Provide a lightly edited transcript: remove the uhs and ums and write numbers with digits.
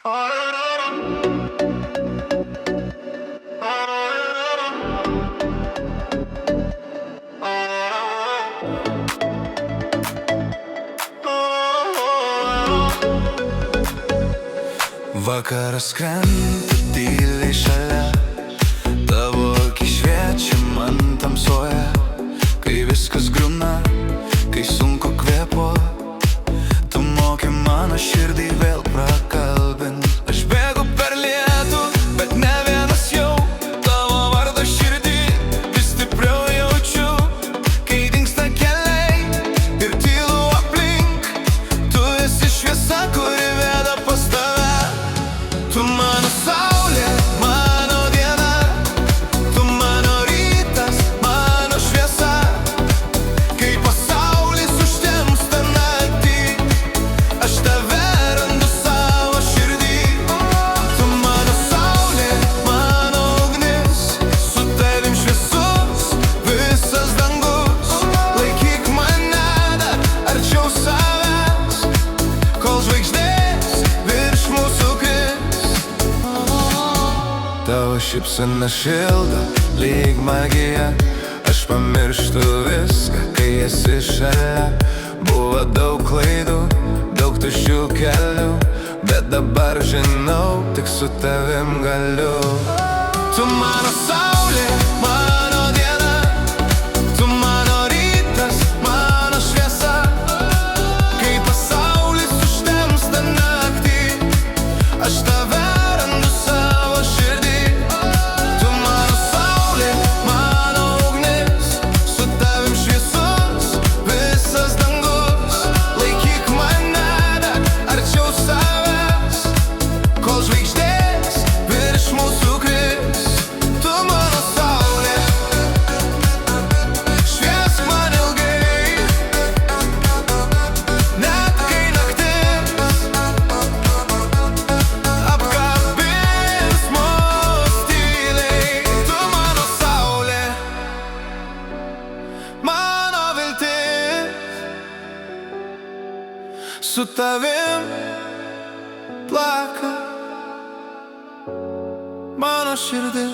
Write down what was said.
Vakaras krenta tyliai šalia, tavo akis šviečia man tamsoje. Kai viskas griūna, kai sunku kvėpuot, tu moki mano širdį vėl prakalbint. Aš bėgu per lietų, bet ne vienas jau tavo vardą širdį vis stipriau jaučiu. Kai dingsta keliai ir tylu aplink, tu esi šviesa, kuri veda pas tave. Tu mano saulė, mano diena, tu mano rytas, mano šviesa. Kai pasaulis užtemsta naktį, aš tave randu savo širdį. Tu mano saulė, mano ugnis, su tavim šviesus visas dangus. Laikyk mane dar arčiau savęs, kol žvaigždės virš mūsų kris. Tavo šypsena šildo lyg magija, aš pamirštu viską, kai esi šalia. Buvo daug klaidų, daug tuščių kelių, bet dabar žinau, tik su tavim galiu. Tu mano saulė, mano diena, tu mano rytas, mano šviesa. Kai pasaulis užtemsta naktį, aš tave randu savo širdį. Tu mano saulė, mano ugnis, su tavim šviesus visas dangus. Laikyk mane dar arčiau savęs, kol žvaigždės virš mūsų kris. Tu mano saulė, šviesk man ilgai, net kai naktis apkabins mus tyliai. Tu mano saulė, mano viltis, su tavim plaka mano širdis.